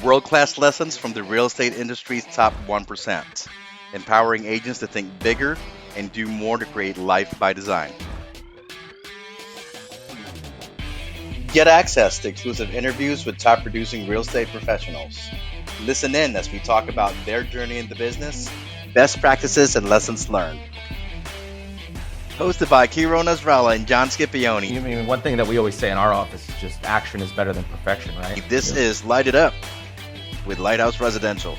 World-class lessons from the real estate industry's top 1%, empowering agents to think bigger and do more to create life by design. Get access to exclusive interviews with top producing real estate professionals. Listen in as we talk about their journey in the business, best practices, and lessons learned. Hosted by KIRO NASRALAH and John SCIPIONE. I mean, one thing that we always say in our office is just action is better than perfection, right? This is Light It Up with Lighthouse Residential.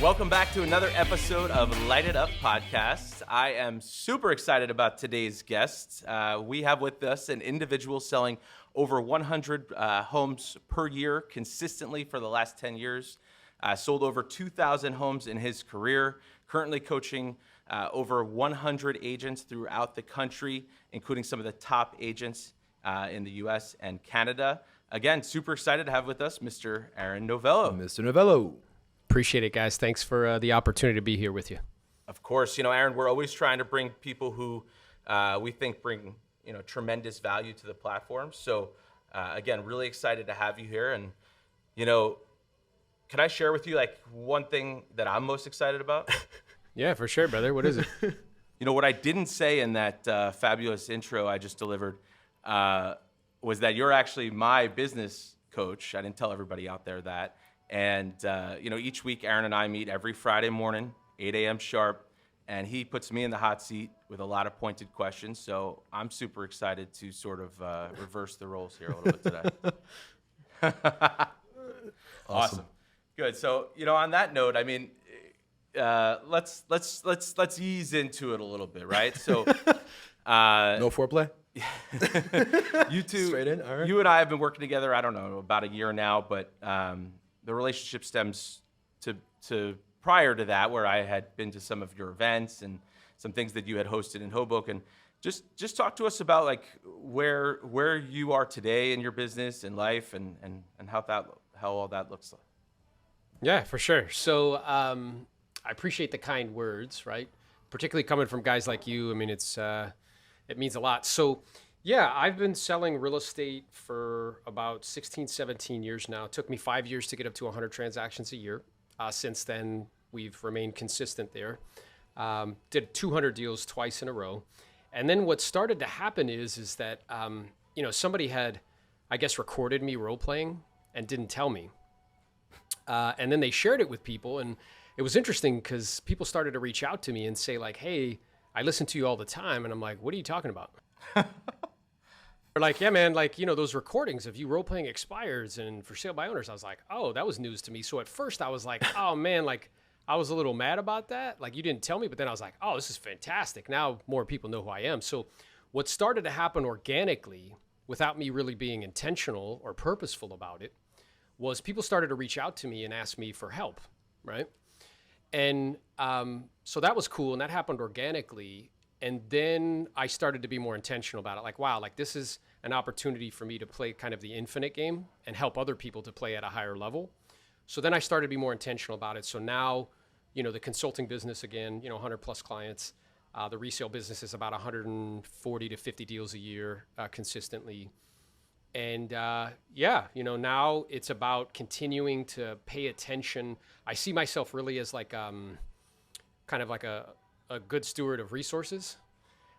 Welcome back to another episode of Light It Up Podcast. I am super excited about today's guest. We have with us an individual selling over 100 homes per year consistently for the last 10 years. Sold over 2,000 homes in his career, currently coaching over 100 agents throughout the country, including some of the top agents in the U.S. and Canada. Again, super excited to have with us Mr. Aaron Novello. Mr. Novello. Appreciate it, guys. Thanks for the opportunity to be here with you. Of course, Aaron, we're always trying to bring people who we think bring, tremendous value to the platform. So, again, really excited to have you here. And, can I share with you, one thing that I'm most excited about? Yeah, for sure, brother. What is it? What I didn't say in that fabulous intro I just delivered was that you're actually my business coach. I didn't tell everybody out there that. And, each week Aaron and I meet every Friday morning, 8 a.m. sharp, and he puts me in the hot seat with a lot of pointed questions. So I'm super excited to sort of reverse the roles here a little bit today. Awesome. Good. So, on that note, I mean, let's ease into it a little bit, right? So, No foreplay? you two, Straight in? All right. You and I have been working together, I don't know, about a year now, but the relationship stems to prior to that, where I had been to some of your events and some things that you had hosted in Hoboken. Just talk to us about where you are today in your business and life and how all that looks like. Yeah, for sure. So I appreciate the kind words, right? Particularly coming from guys like you. I mean, it means a lot. So yeah, I've been selling real estate for about 16, 17 years now. It took me 5 years to get up to 100 transactions a year. Since then, we've remained consistent there. Did 200 deals twice in a row. And then what started to happen is that, somebody had, I guess, recorded me role-playing and didn't tell me. And then they shared it with people. And it was interesting because people started to reach out to me and say hey, I listen to you all the time. And I'm like, what are you talking about? They're like, yeah, man, those recordings of you role-playing expires and for sale by owners. I was like, oh, that was news to me. So at first I was like, oh, man, I was a little mad about that. You didn't tell me. But then I was like, oh, this is fantastic. Now more people know who I am. So what started to happen organically without me really being intentional or purposeful about it was people started to reach out to me and ask me for help, right? And so that was cool, and that happened organically. And then I started to be more intentional about it. Wow, this is an opportunity for me to play kind of the infinite game and help other people to play at a higher level. So then I started to be more intentional about it. So now, the consulting business again, 100 plus clients. The resale business is about 140 to 50 deals a year consistently. And now it's about continuing to pay attention. I see myself really as kind of like a good steward of resources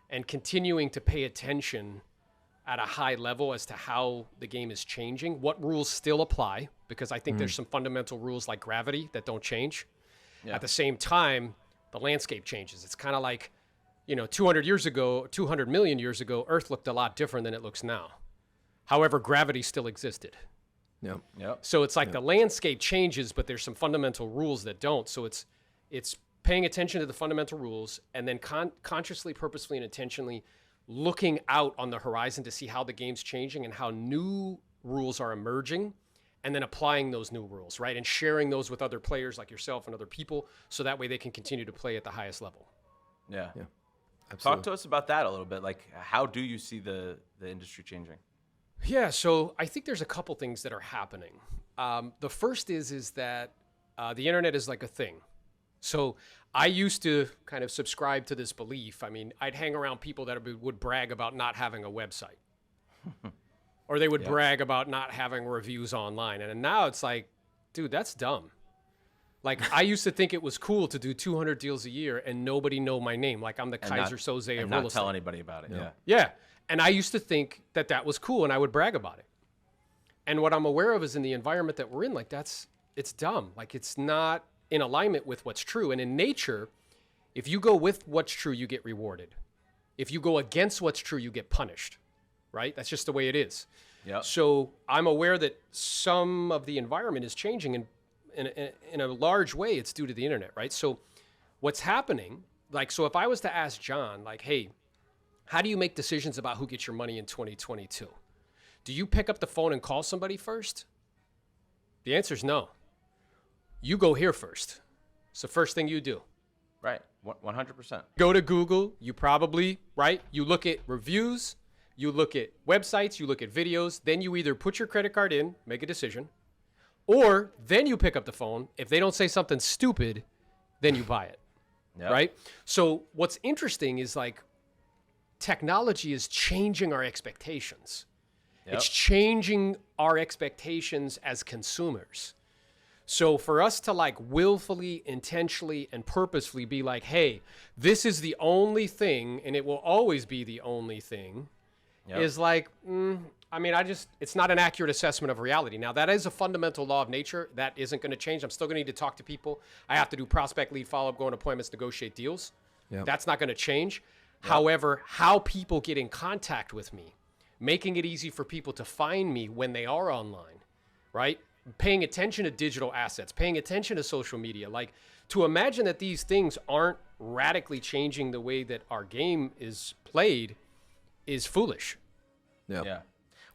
and continuing to pay attention at a high level as to how the game is changing, what rules still apply, because I think there's some fundamental rules like gravity that don't change. Yeah. At the same time, the landscape changes. It's kind of like, 200 million years ago, Earth looked a lot different than it looks now. However, gravity still existed. Yeah. Yep. So it's the landscape changes, but there's some fundamental rules that don't. So it's paying attention to the fundamental rules and then consciously, purposefully, and intentionally looking out on the horizon to see how the game's changing and how new rules are emerging, and then applying those new rules, right? And sharing those with other players like yourself and other people, so that way they can continue to play at the highest level. Yeah. Absolutely. Talk to us about that a little bit. How do you see the industry changing? Yeah, so I think there's a couple things that are happening. The first is that the internet is like a thing. So I used to kind of subscribe to this belief. I mean, I'd hang around people that would brag about not having a website. Or they would brag about not having reviews online. And now it's like, dude, that's dumb. Like, I used to think it was cool to do 200 deals a year and nobody know my name. Like, I'm the Kaiser Soze of real not estate. tell anybody about it. Yeah. Yeah. And I used to think that that was cool and I would brag about it. And what I'm aware of is in the environment that we're in, like, it's dumb. Like, it's not in alignment with what's true. And in nature, if you go with what's true, you get rewarded. If you go against what's true, you get punished, right? That's just the way it is. Yep. So I'm aware that some of the environment is changing, and in a large way, it's due to the internet, right? So what's happening, like, so if I was to ask John, like, hey, how do you make decisions about who gets your money in 2022? Do you pick up the phone and call somebody first? The answer is no. You go here first. It's the first thing you do. Right. 100%. Go to Google. You probably, right? You look at reviews. You look at websites. You look at videos. Then you either put your credit card in, make a decision, or then you pick up the phone. If they don't say something stupid, then you buy it, right? So what's interesting is, like, technology is changing our expectations. It's changing our expectations as consumers. So for us to, like, willfully, intentionally, and purposefully be like, hey, this is the only thing, and it will always be the only thing, is like, I mean, it's not an accurate assessment of reality. Now, that is a fundamental law of nature. That isn't going to change. I'm still going to need to talk to people. I have to do prospect, lead, follow-up, go on appointments, negotiate deals. That's not going to change. However, how people get in contact with me, making it easy for people to find me when they are online, right? Paying attention to digital assets, paying attention to social media. Like, to imagine that these things aren't radically changing the way that our game is played is foolish. Yeah.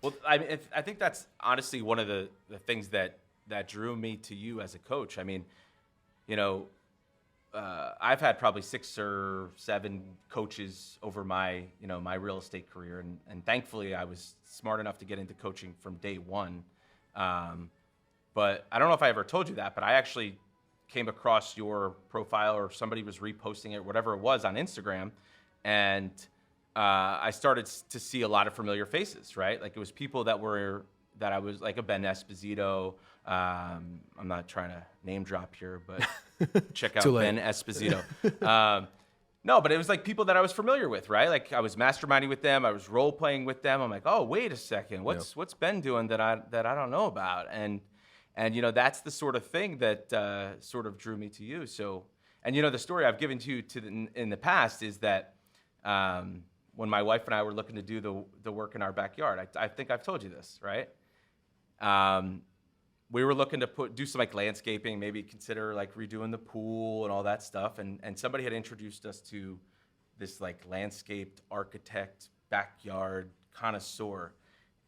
Well, I think that's honestly one of the things that drew me to you as a coach. I mean, you know, I've had probably 6 or 7 coaches over my real estate career, and thankfully I was smart enough to get into coaching from day one. But I don't know if I ever told you that, but I actually came across your profile, or somebody was reposting it, whatever it was, on Instagram, and I started to see a lot of familiar faces, right? Like, it was people that I was like, a Ben Esposito. I'm not trying to name drop here, but check out Ben Esposito. No, but it was like people that I was familiar with, right? Like, I was masterminding with them. I was role playing with them. I'm like, oh, wait a second. What's Ben doing that I don't know about? And you know, that's the sort of thing that sort of drew me to you. So, and you know, the story I've given to you in the past is that when my wife and I were looking to do the work in our backyard, I think I've told you this, right? We were looking to do some, like, landscaping, maybe consider, like, redoing the pool and all that stuff. And somebody had introduced us to this, like, landscaped architect, backyard connoisseur.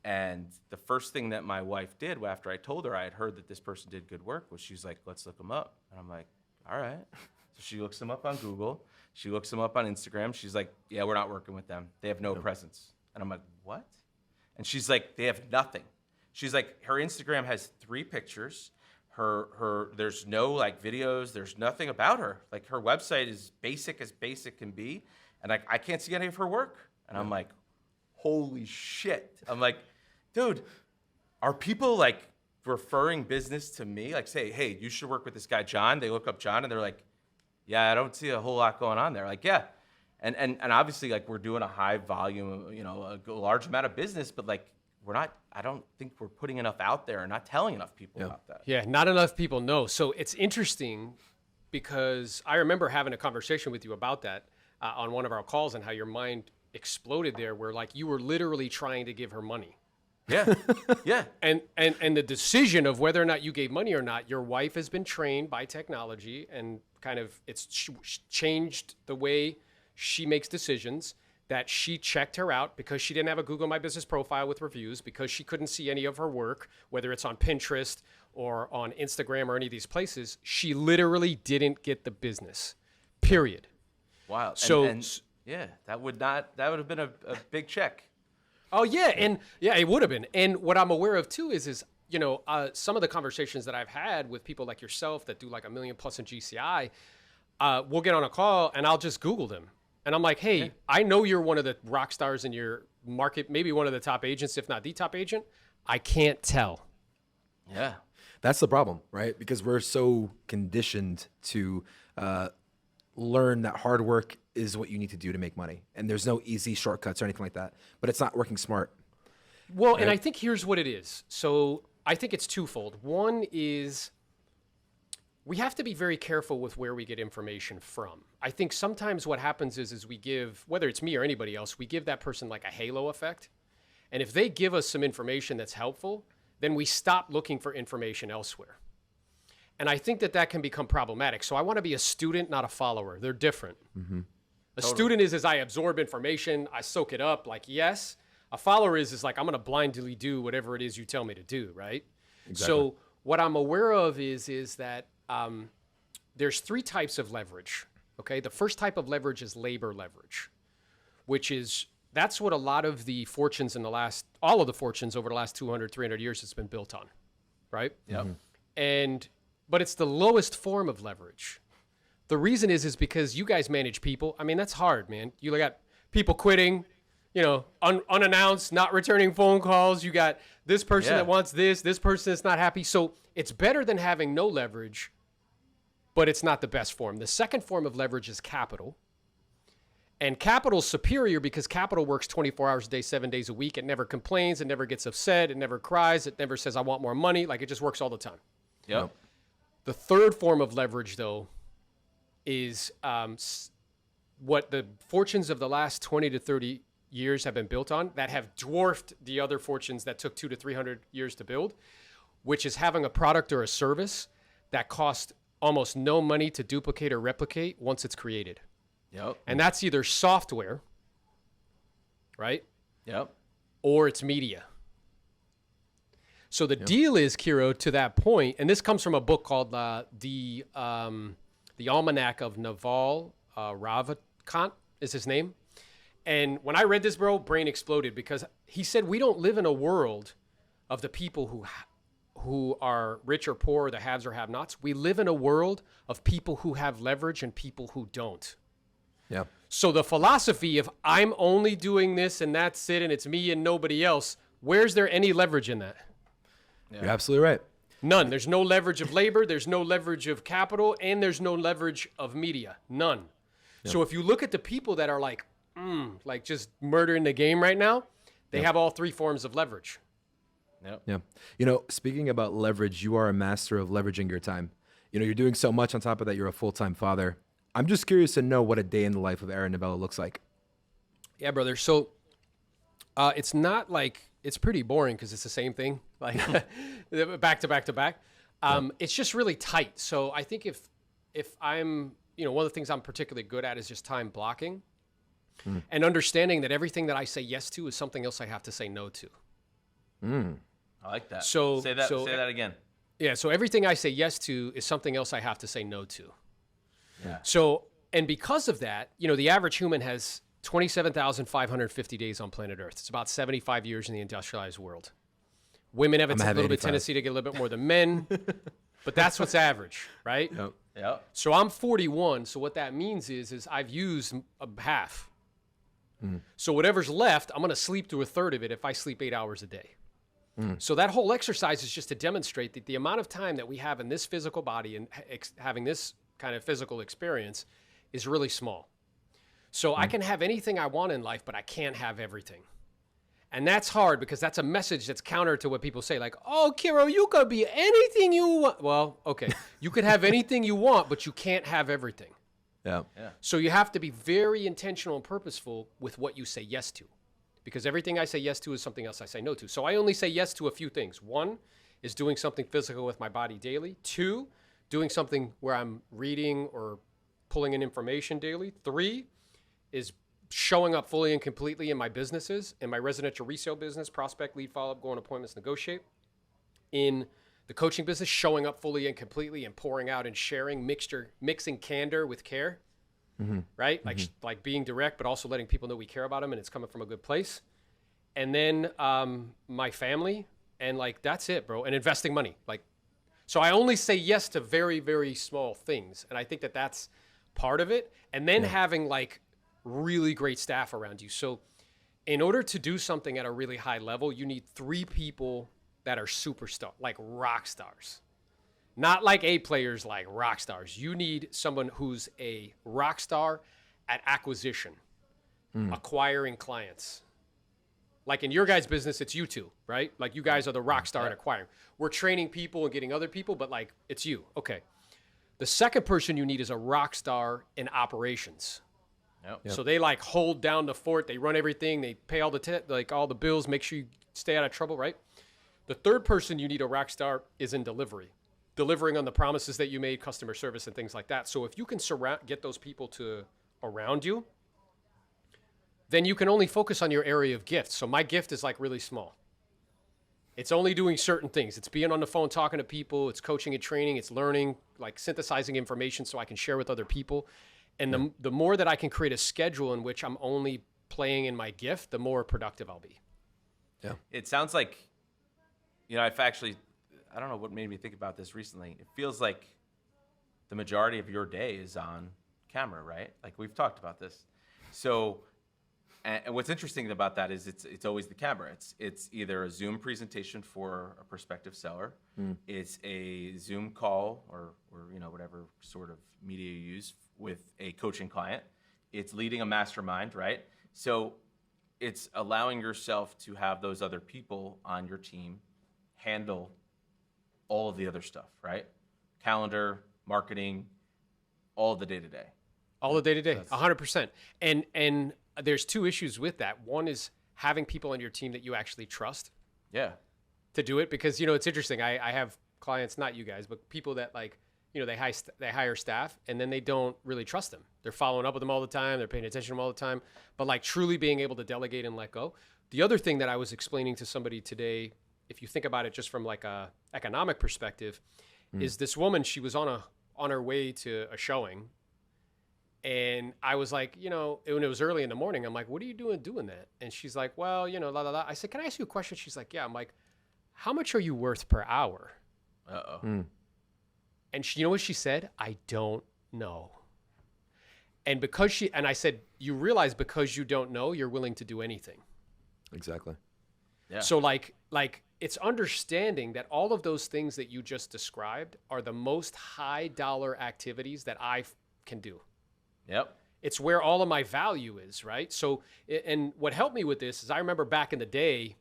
And the first thing that my wife did after I told her I had heard that this person did good work was she's like, let's look him up. And I'm like, all right. So she looks him up on Google. She looks him up on Instagram. She's like, yeah, we're not working with them. They have no presence. And I'm like, what? And she's like, they have nothing. She's like, her Instagram has 3 pictures. There's no, like, videos. There's nothing about her. Like, her website is basic as basic can be. And I can't see any of her work. And I'm like, holy shit. I'm like, dude, are people, like, referring business to me? Like, say, hey, you should work with this guy, John. They look up John, and they're like, yeah, I don't see a whole lot going on there. Like, yeah. And obviously, like, we're doing a high volume, you know, a large amount of business, but, like, I don't think we're putting enough out there and not telling enough people about that. Yeah, not enough people know. So it's interesting because I remember having a conversation with you about that on one of our calls, and how your mind exploded there, where, like, you were literally trying to give her money. Yeah, yeah. And the decision of whether or not you gave money or not, your wife has been trained by technology, and kind of it's changed the way she makes decisions, that she checked her out because she didn't have a Google My Business profile with reviews, because she couldn't see any of her work, whether it's on Pinterest or on Instagram or any of these places. She literally didn't get the business, period. Wow. So yeah, that would have been a big check. Oh yeah, and yeah, it would have been. And what I'm aware of too is you know, some of the conversations that I've had with people like yourself that do like $1 million plus in GCI, we'll get on a call and I'll just Google them. And I'm like, hey, I know you're one of the rock stars in your market, maybe one of the top agents, if not the top agent. I can't tell. Yeah. That's the problem, right? Because we're so conditioned to learn that hard work is what you need to do to make money. And there's no easy shortcuts or anything like that. But it's not working smart. Well, and I think here's what it is. So I think it's twofold. One is we have to be very careful with where we get information from. I think sometimes what happens is we give, whether it's me or anybody else, we give that person like a halo effect. And if they give us some information that's helpful, then we stop looking for information elsewhere. And I think that can become problematic. So I want to be a student, not a follower. They're different. A student is I absorb information, I soak it up, like, yes. A follower is like, I'm going to blindly do whatever it is you tell me to do, right? Exactly. So what I'm aware of is that there's three types of leverage, okay? The first type of leverage is labor leverage, which is, that's what a lot of the fortunes all of the fortunes over the last 200, 300 years has been built on, right? Yep. But it's the lowest form of leverage. The reason is because you guys manage people. I mean, that's hard, man. You got people quitting, unannounced, not returning phone calls. You got this person that wants this person that's not happy. So it's better than having no leverage, but it's not the best form. The second form of leverage is capital. And capital's superior because capital works 24 hours a day, 7 days a week. It never complains. It never gets upset. It never cries. It never says, I want more money. Like, it just works all the time. Yep. The third form of leverage, though, is what the fortunes of the last 20 to 30 years have been built on that have dwarfed the other fortunes that took 200 to 300 years to build, which is having a product or a service that costs almost no money to duplicate or replicate once it's created. Yep. And that's either software, right? Yep. Or it's media. So the deal is, KIRO, to that point, and this comes from a book called the Almanac of Naval Ravikant is his name. And when I read this, bro, brain exploded because he said we don't live in a world of the people who are rich or poor, the haves or have-nots. We live in a world of people who have leverage and people who don't. Yeah. So the philosophy of I'm only doing this and that's it and it's me and nobody else, where's there any leverage in that? You're absolutely right. None. There's no leverage of labor. There's no leverage of capital. And there's no leverage of media. None. Yep. So if you look at the people that are like just murdering the game right now, they have all three forms of leverage. Yep. Yeah. Speaking about leverage, you are a master of leveraging your time. You're doing so much. On top of that, you're a full-time father. I'm just curious to know what a day in the life of Aaron Novello looks like. Yeah, brother. So it's not like, it's pretty boring because it's the same thing, like back to back to back. It's just really tight. So I think if I'm, one of the things I'm particularly good at is just time blocking and understanding that everything that I say yes to is something else I have to say no to. I like that. So say that again. Yeah. So everything I say yes to is something else I have to say no to. Yeah. So, and because of that, the average human has 27,550 days on planet Earth. It's about 75 years in the industrialized world. Women have a little bit tendency to get a little bit more than men, but that's what's average, right? Yep. So I'm 41. So what that means is I've used half. So whatever's left, I'm going to sleep through a third of it if I sleep 8 hours a day. So that whole exercise is just to demonstrate that the amount of time that we have in this physical body and having this kind of physical experience is really small. So I can have anything I want in life, but I can't have everything. And that's hard because that's a message that's counter to what people say, like, oh, KIRO, you could be anything you want. Well, okay, you could have anything you want, but you can't have everything. Yeah. So you have to be very intentional and purposeful with what you say yes to, because everything I say yes to is something else I say no to. So I only say yes to a few things. One is doing something physical with my body daily. Two, doing something where I'm reading or pulling in information daily. Three is showing up fully and completely in my businesses, in my residential resale business, prospect, lead, follow-up, go on appointments, negotiate. In the coaching business, showing up fully and completely and pouring out and sharing, mixing candor with care, right? Like being direct, but also letting people know we care about them and it's coming from a good place. And then my family, and that's it, bro. And investing money. So I only say yes to very, very small things. And I think that that's part of it. And then having really great staff around you. So in order to do something at a really high level, you need 3 people that are superstar, like rock stars. Not like A players, like rock stars. You need someone who's a rock star at acquisition, acquiring clients. Like in your guys' business, it's you two, right? Like you guys are the rock star at acquiring. We're training people and getting other people, but like it's you. Okay. The second person you need is a rock star in operations. Yep. So they like hold down the fort. They run everything. They pay all the all the bills. Make sure you stay out of trouble, right? The third person you need a rock star is in delivery, delivering on the promises that you made, customer service, and things like that. So if you can get those people to around you, then you can only focus on your area of gift. So my gift is like really small. It's only doing certain things. It's being on the phone, talking to people. It's coaching and training. It's learning, like synthesizing information so I can share with other people. And the more that I can create a schedule in which I'm only playing in my gift, the more productive I'll be. Yeah. It sounds like, I've actually, I don't know what made me think about this recently. It feels like the majority of your day is on camera, right? Like we've talked about this. So, and what's interesting about that is it's always the camera. It's either a Zoom presentation for a prospective seller, it's a Zoom call or whatever sort of media you use with a coaching client. It's leading a mastermind, right? So it's allowing yourself to have those other people on your team handle all of the other stuff, right? Calendar, marketing, all the day-to-day. All the day-to-day, 100%. And there's two issues with that. One is having people on your team that you actually trust. Yeah. To do it, because it's interesting. I have clients, not you guys, but people that they hire staff and then they don't really trust them. They're following up with them all the time. They're paying attention to them all the time. But like truly being able to delegate and let go. The other thing that I was explaining to somebody today, if you think about it just from like a economic perspective, is this woman, she was on her way to a showing. And I was like, when it was early in the morning, I'm like, what are you doing that? And she's like, well, la, la, la. I said, can I ask you a question? She's like, yeah. I'm like, how much are you worth per hour? Uh-oh. And you know what she said? I don't know. And I said, you realize because you don't know, you're willing to do anything. Exactly. Yeah. So like it's understanding that all of those things that you just described are the most high dollar activities that I can do. Yep. It's where all of my value is, right? So, and what helped me with this is I remember back in the day,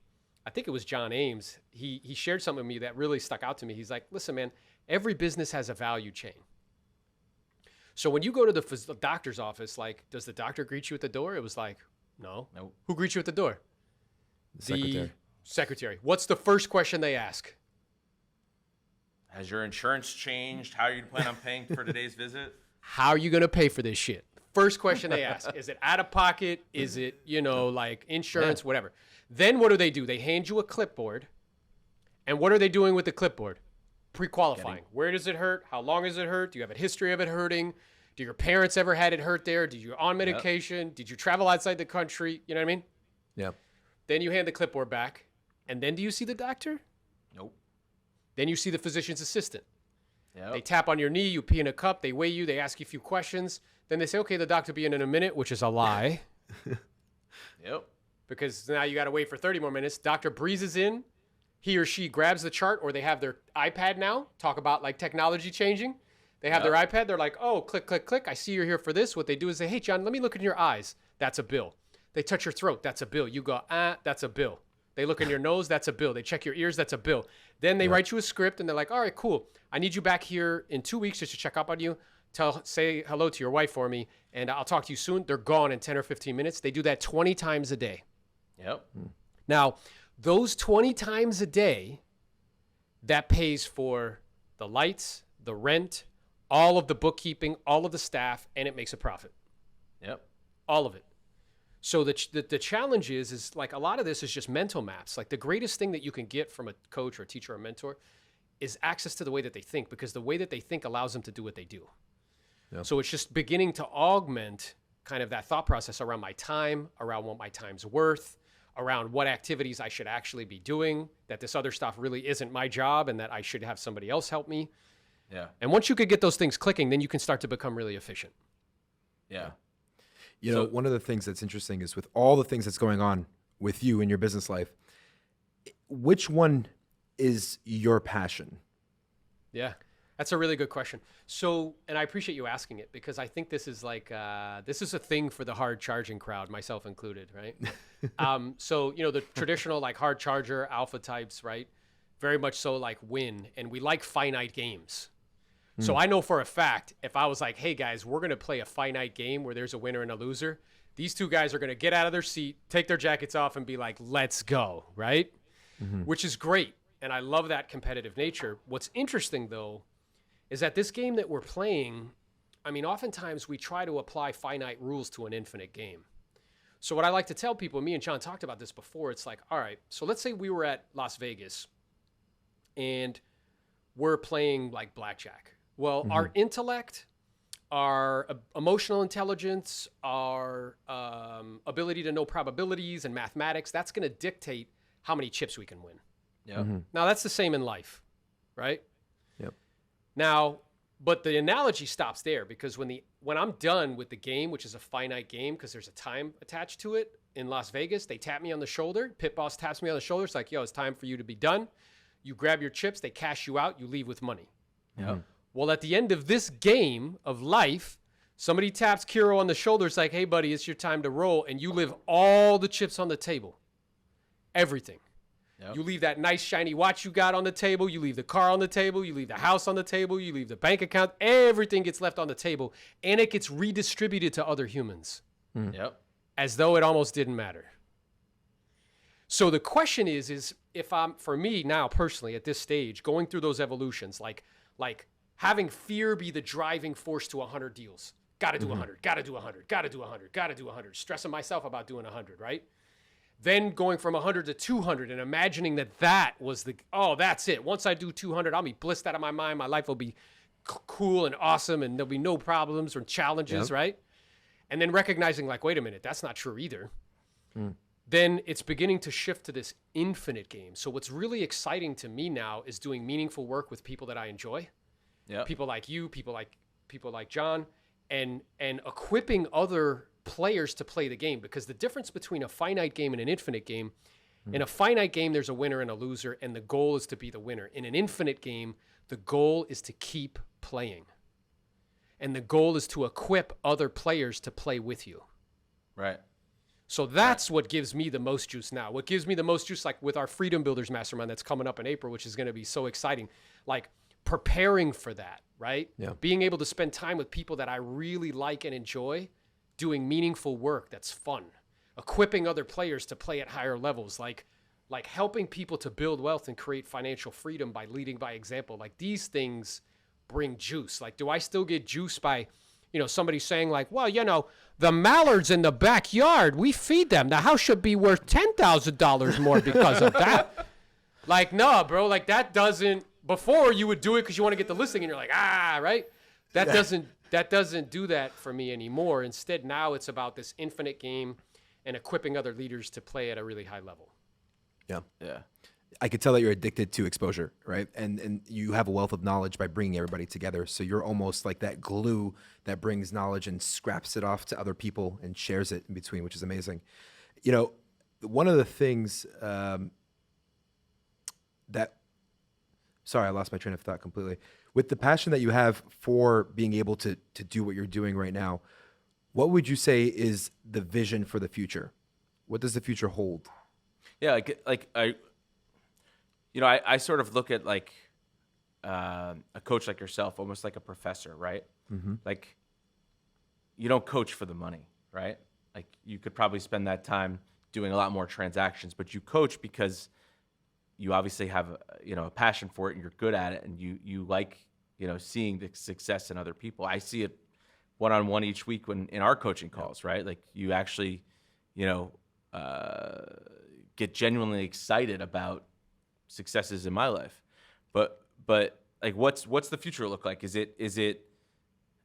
I think it was John Ames, he shared something with me that really stuck out to me. He's like, listen, man, every business has a value chain. So when you go to the doctor's office, like, does the doctor greet you at the door? It was like, no. Nope. Who greets you at the door? The secretary. What's the first question they ask? Has your insurance changed? How are you plan on paying for today's visit? How are you going to pay for this shit? First question they ask. Is it out of pocket? Is it, like insurance, whatever. Then what do? They hand you a clipboard. And what are they doing with the clipboard? Pre-qualifying. Where does it hurt? How long has it hurt? Do you have a history of it hurting? Do your parents ever had it hurt there? Did you on medication? Did you travel outside the country? You know what I mean? Yeah. Then you hand the clipboard back. And then do you see the doctor? Nope. Then you see the physician's assistant. Yep. They tap on your knee, you pee in a cup, they weigh you, they ask you a few questions. Then they say, okay, the doctor will be in a minute, which is a lie. Yep. Because now you got to wait for 30 more minutes. Doctor breezes in. He or she grabs the chart, or they have their iPad now. Talk about like technology changing. They have their iPad. They're like, oh, click, click, click. I see you're here for this. What they do is say, hey, John, let me look in your eyes. That's a bill. They touch your throat. That's a bill. You go, that's a bill. They look in your nose. That's a bill. They check your ears. That's a bill. Then they write you a script, and they're like, all right, cool. I need you back here in 2 weeks just to check up on you. Say hello to your wife for me, and I'll talk to you soon. They're gone in 10 or 15 minutes. They do that 20 times a day. Yep. Now, those 20 times a day, that pays for the lights, the rent, all of the bookkeeping, all of the staff, and it makes a profit. Yep. All of it. So the challenge is like a lot of this is just mental maps. Like the greatest thing that you can get from a coach or a teacher or a mentor is access to the way that they think, because the way that they think allows them to do what they do. Yep. So it's just beginning to augment kind of that thought process around my time, around what my time's worth, around what activities I should actually be doing, that this other stuff really isn't my job and that I should have somebody else help me. Yeah. And once you could get those things clicking, then you can start to become really efficient. Yeah. You know, one of the things that's interesting is with all the things that's going on with you in your business life, which one is your passion? Yeah. That's a really good question. So, and I appreciate you asking it because I think this is like, this is a thing for the hard charging crowd, myself included, right? So, you know, the traditional like hard charger alpha types, right? Very much so like win. And we like finite games. So I know for a fact, if I was like, hey guys, we're going to play a finite game where there's a winner and a loser, these two guys are going to get out of their seat, take their jackets off and be like, let's go, right? Which is great. And I love that competitive nature. What's interesting though, is that this game that we're playing, I mean, oftentimes we try to apply finite rules to an infinite game. So what I like to tell people, me and John talked about this before, it's like, all right, so let's say we were at Las Vegas and we're playing like blackjack. Well, our intellect, our emotional intelligence, our ability to know probabilities and mathematics, that's going to dictate how many chips we can win. Yeah. Now, that's the same in life, right? Yep. Now, but the analogy stops there because when I'm done with the game, which is a finite game because there's a time attached to it, in Las Vegas, they tap me on the shoulder. Pit boss taps me on the shoulder. It's like, yo, it's time for you to be done. You grab your chips, they cash you out, you leave with money. Yeah. Well, at the end of this game of life, somebody taps KIRO on the shoulder. It's like, hey, buddy, it's your time to roll. And you leave all the chips on the table. Everything. Yep. You leave that nice, shiny watch you got on the table. You leave the car on the table. You leave the house on the table. You leave the bank account. Everything gets left on the table. And it gets redistributed to other humans. Yep. As though it almost didn't matter. So the question is if I'm, for me now personally at this stage, going through those evolutions, like having fear be the driving force to 100 deals. Got to do 100, got to do 100, got to do 100, got to do 100. Stressing myself about doing 100, right? Then going from 100 to 200 and imagining that was that's it. Once I do 200, I'll be blissed out of my mind. My life will be cool and awesome and there'll be no problems or challenges, right? And then recognizing like, wait a minute, that's not true either. Then it's beginning to shift to this infinite game. So what's really exciting to me now is doing meaningful work with people that I enjoy. Yep. People like you, people like John, and equipping other players to play the game. Because the difference between a finite game and an infinite game, in a finite game, there's a winner and a loser, and the goal is to be the winner. In an infinite game, the goal is to keep playing. And the goal is to equip other players to play with you. Right. So that's what gives me the most juice now. What gives me the most juice, like with our Freedom Builders Mastermind that's coming up in April, which is going to be so exciting, like preparing for that, right? Yeah. Being able to spend time with people that I really like and enjoy, doing meaningful work that's fun, equipping other players to play at higher levels, like helping people to build wealth and create financial freedom by leading by example. Like these things bring juice. Like, do I still get juice by, somebody saying like, well, the mallards in the backyard, we feed them. The house should be worth $10,000 more because of that. Like, no, bro, like that doesn't, before you would do it because you want to get the listing and you're like, right? That doesn't do that for me anymore. Instead, now it's about this infinite game and equipping other leaders to play at a really high level. Yeah. Yeah. I could tell that you're addicted to exposure, right? And you have a wealth of knowledge by bringing everybody together. So you're almost like that glue that brings knowledge and scraps it off to other people and shares it in between, which is amazing. One of the things sorry, I lost my train of thought completely. With the passion that you have for being able to do what you're doing right now, what would you say is the vision for the future? What does the future hold? Yeah, I sort of look at like a coach like yourself, almost like a professor, right? Like you don't coach for the money, right? Like you could probably spend that time doing a lot more transactions, but you coach because you obviously have a passion for it and you're good at it and you like seeing the success in other people. I see it one-on-one each week in our coaching calls, right? Like you actually get genuinely excited about successes in my life, but like what's the future look like? Is it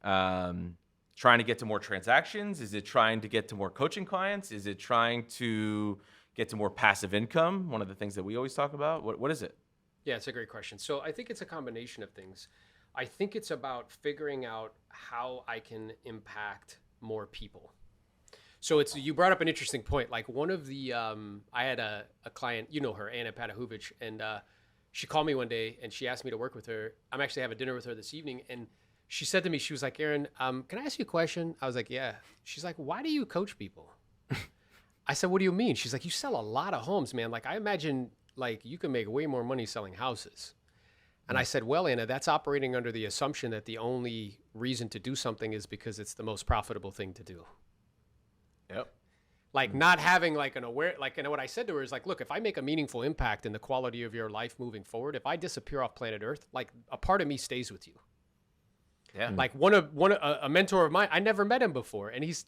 trying to get to more transactions? Is it trying to get to more coaching clients? Is it trying to get to more passive income? One of the things that we always talk about. What is it? Yeah, it's a great question. So I think it's a combination of things. I think it's about figuring out how I can impact more people. So you brought up an interesting point. Like one of the, I had a client, her, Anna Patahovic, and she called me one day and she asked me to work with her. I'm actually having dinner with her this evening. And she said to me, she was like, Aaron, can I ask you a question? I was like, yeah. She's like, why do you coach people? I said, what do you mean? She's like, you sell a lot of homes, man. Like, I imagine like you can make way more money selling houses. And I said, well, Anna, that's operating under the assumption that the only reason to do something is because it's the most profitable thing to do. Yep. Like not having like an aware, like, and what I said to her is like, look, if I make a meaningful impact in the quality of your life moving forward, if I disappear off planet Earth, like a part of me stays with you. Yeah. Like a mentor of mine, I never met him before. And he's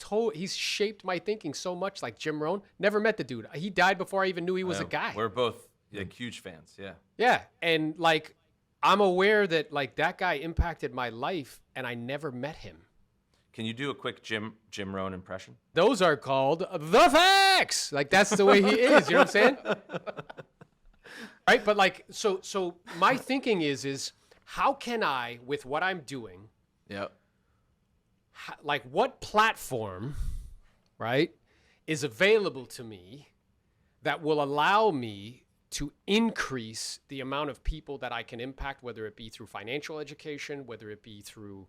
shaped my thinking so much. Like Jim Rohn, never met the dude. He died before I even knew he was a guy. We're both like huge fans. Yeah. Yeah. And like, I'm aware that like that guy impacted my life and I never met him. Can you do a quick Jim Rohn impression? Those are called the facts. Like that's the way he is. You know what I'm saying? Right. But like, so my thinking is how can I, with what I'm doing, Yep. like what platform, right, is available to me that will allow me to increase the amount of people that I can impact, whether it be through financial education, whether it be through,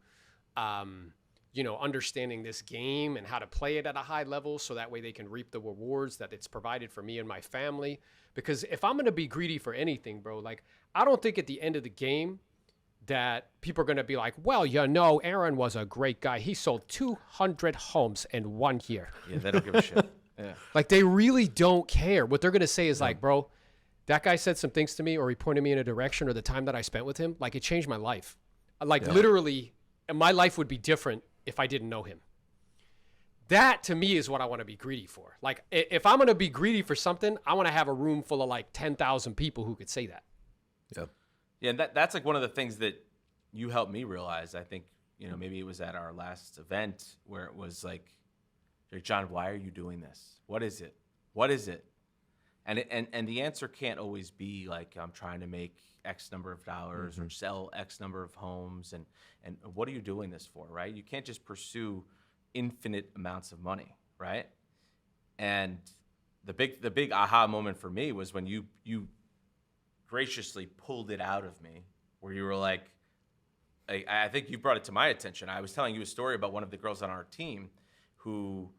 understanding this game and how to play it at a high level so that way they can reap the rewards that it's provided for me and my family. Because if I'm going to be greedy for anything, bro, like I don't think at the end of the game that people are going to be like, well, Aaron was a great guy. He sold 200 homes in 1 year. Yeah, they don't give a shit. Yeah. Like they really don't care. What they're going to say is like, bro, that guy said some things to me or he pointed me in a direction or the time that I spent with him, like it changed my life. Like literally, my life would be different if I didn't know him. That to me is what I want to be greedy for. Like if I'm going to be greedy for something, I want to have a room full of like 10,000 people who could say that. Yeah. Yeah, and that's like one of the things that you helped me realize. I think, maybe it was at our last event where it was like, John, why are you doing this? What is it? What is it? And the answer can't always be like, I'm trying to make X number of dollars or sell X number of homes. And what are you doing this for, right? You can't just pursue infinite amounts of money, right? And the big aha moment for me was when you graciously pulled it out of me, where you were like, I think you brought it to my attention. I was telling you a story about one of the girls on our team who,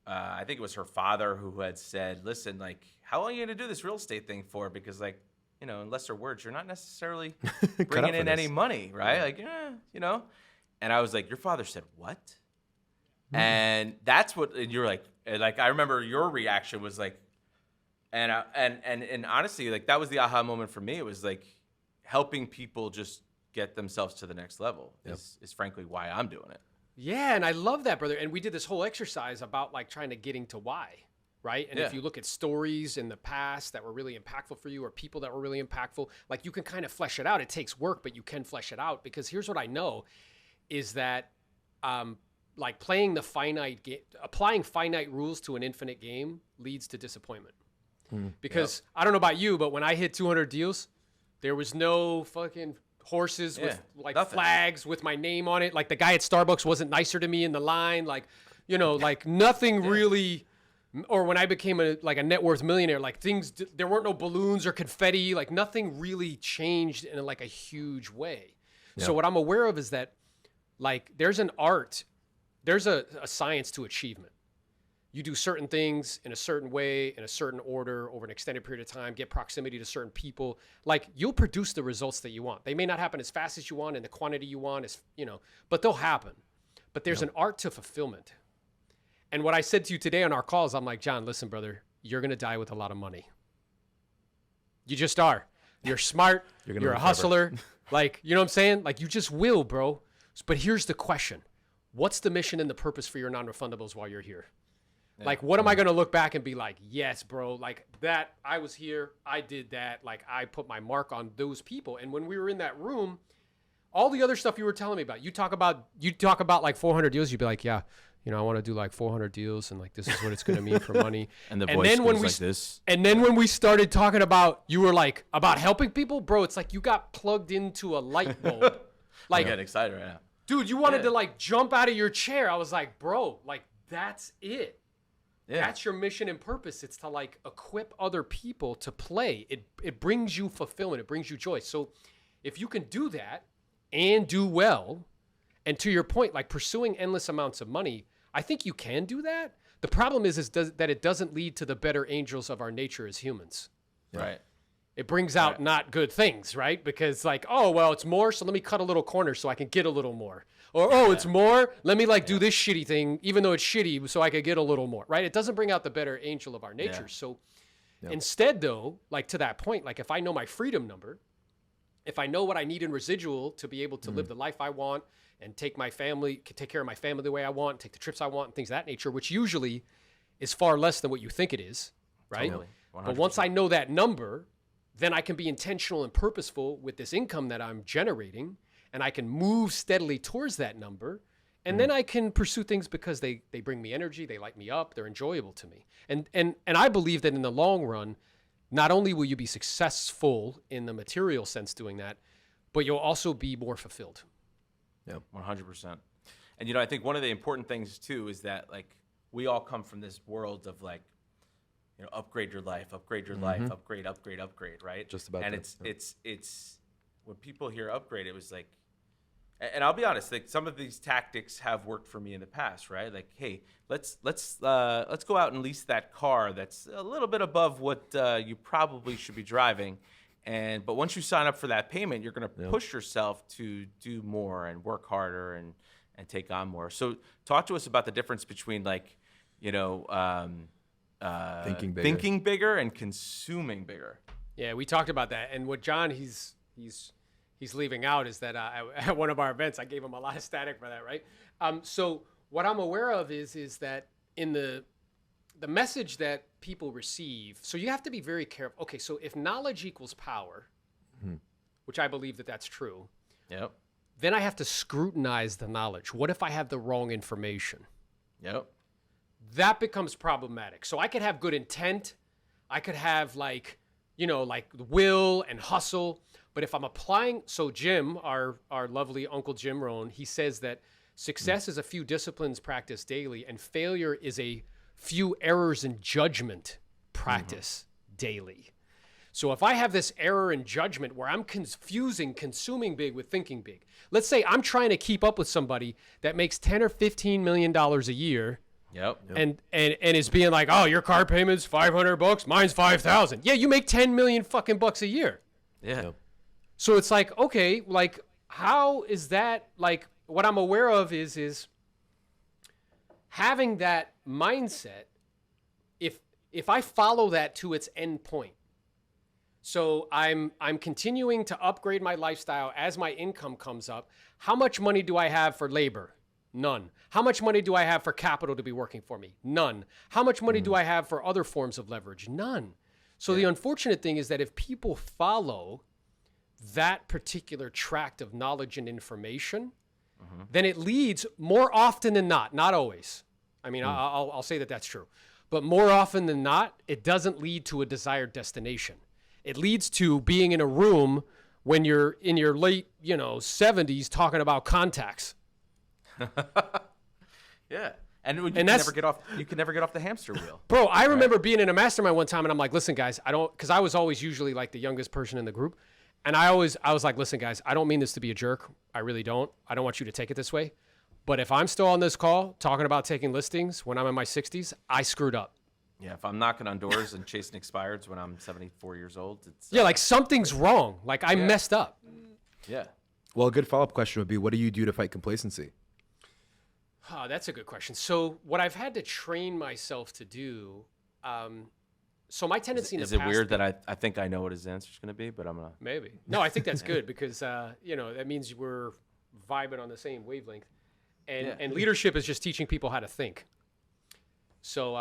I think it was her father who had said, listen, like, how long are you going to do this real estate thing for? Because like, in lesser words, you're not necessarily bringing in any money, right? Yeah. Like, and I was like, your father said, what? And that's what, and you're like, I remember your reaction was like, and honestly, like that was the aha moment for me. It was like helping people just get themselves to the next level is frankly why I'm doing it. Yeah, and I love that, brother. And we did this whole exercise about like trying to getting to why, right? And if you look at stories in the past that were really impactful for you or people that were really impactful, like you can kind of flesh it out. It takes work, but you can flesh it out because here's what I know is that like playing the finite game, applying finite rules to an infinite game leads to disappointment. Because I don't know about you, but when I hit 200 deals, there was no fucking horses with like flags with my name on it. Like the guy at Starbucks wasn't nicer to me in the line. Like, like nothing really. Or when I became a net worth millionaire, like there weren't no balloons or confetti. Like nothing really changed in like a huge way. Yeah. So what I'm aware of is that like there's an art, there's a science to achievement. You do certain things in a certain way, in a certain order, over an extended period of time, get proximity to certain people. Like you'll produce the results that you want. They may not happen as fast as you want in the quantity you want, but they'll happen. But there's an art to fulfillment. And what I said to you today on our calls, I'm like, John, listen, brother, you're going to die with a lot of money. You just are. You're smart. You're a hustler. Like, you know what I'm saying? Like you just will, bro. But here's the question. What's the mission and the purpose for your non-refundables while you're here? Like, what am I going to look back and be like, yes, bro, like that, I was here, I did that, like I put my mark on those people. And when we were in that room, all the other stuff you were telling me about, you talk about like 400 deals, you'd be like, yeah, I want to do like 400 deals and like, this is what it's going to mean for money. And the voice goes like this. And then when we started talking about, you were like, about helping people, bro, it's like you got plugged into a light bulb. Like, I'm getting excited right now. Dude, you wanted to like jump out of your chair. I was like, bro, like that's it. Yeah. That's your mission and purpose. It's to like equip other people to play. It brings you fulfillment. It brings you joy. So if you can do that and do well, and to your point, like pursuing endless amounts of money, I think you can do that. The problem is that it doesn't lead to the better angels of our nature as humans. Right. It brings out not good things, right? Because like, oh, well, it's more, so let me cut a little corner so I can get a little more. Or, oh, it's more, let me like do this shitty thing, even though it's shitty, so I could get a little more, right? It doesn't bring out the better angel of our nature. So instead, though, like to that point, like if I know my freedom number, if I know what I need in residual to be able to live the life I want and take care of my family the way I want, take the trips I want and things of that nature, which usually is far less than what you think it is, right? Totally. 100%. But once I know that number, then I can be intentional and purposeful with this income that I'm generating, and I can move steadily towards that number. And then I can pursue things because they bring me energy, they light me up, they're enjoyable to me. And I believe that in the long run, not only will you be successful in the material sense doing that, but you'll also be more fulfilled. Yeah, 100%. And, you know, I think one of the important things, too, is that, like, we all come from this world of, like, you know, upgrade your life, upgrade, right? Just about and that, it's when people hear upgrade, it was like, and I'll be honest, like some of these tactics have worked for me in the past, right? Like, hey, let's go out and lease that car that's a little bit above what you probably should be driving, but once you sign up for that payment, you're going to push yourself to do more and work harder and take on more. So talk to us about the difference between like, you know, thinking bigger and consuming bigger. Yeah, we talked about that. And what John he's leaving out is that at one of our events, I gave him a lot of static for that, right? So what I'm aware of is that in the message that people receive, so you have to be very careful. Okay, so if knowledge equals power, which I believe that that's true, then I have to scrutinize the knowledge. What if I have the wrong information? That becomes problematic. So I could have good intent. I could have like will and hustle. But if I'm applying, so Jim, our lovely Uncle Jim Rohn, he says that success is a few disciplines practiced daily, and failure is a few errors in judgment practice daily. So if I have this error in judgment where I'm confusing consuming big with thinking big, let's say I'm trying to keep up with somebody that makes $10 or $15 million a year. And is being like, oh, your car payment's $500, mine's $5,000. Yeah, you make 10 million fucking bucks a year. So it's like, okay, like how is that? Like what I'm aware of is having that mindset. If I follow that to its end point, so I'm continuing to upgrade my lifestyle as my income comes up. How much money do I have for labor? None. How much money do I have for capital to be working for me? None. How much money do I have for other forms of leverage? None. So the unfortunate thing is that if people follow that particular tract of knowledge and information, then it leads more often than not always. I mean, I'll say that that's true. But more often than not, it doesn't lead to a desired destination. It leads to being in a room when you're in your late, 70s talking about contacts. And you can never get off the hamster wheel. Bro, I remember being in a mastermind one time and I'm like, listen, guys, because I was always usually like the youngest person in the group. And I was like, listen, guys, I don't mean this to be a jerk. I really don't. I don't want you to take it this way. But if I'm still on this call talking about taking listings when I'm in my 60s, I screwed up. Yeah, if I'm knocking on doors and chasing expireds when I'm 74 years old, it's... like something's wrong. Like I messed up. Yeah. Well, a good follow-up question would be, what do you do to fight complacency? Oh, that's a good question. So what I've had to train myself to do, so my tendency in the past... Is it weird that I think I know what his answer's going to be, but I'm going to... Maybe. No, I think that's good because, that means we're vibing on the same wavelength. And leadership is just teaching people how to think. So,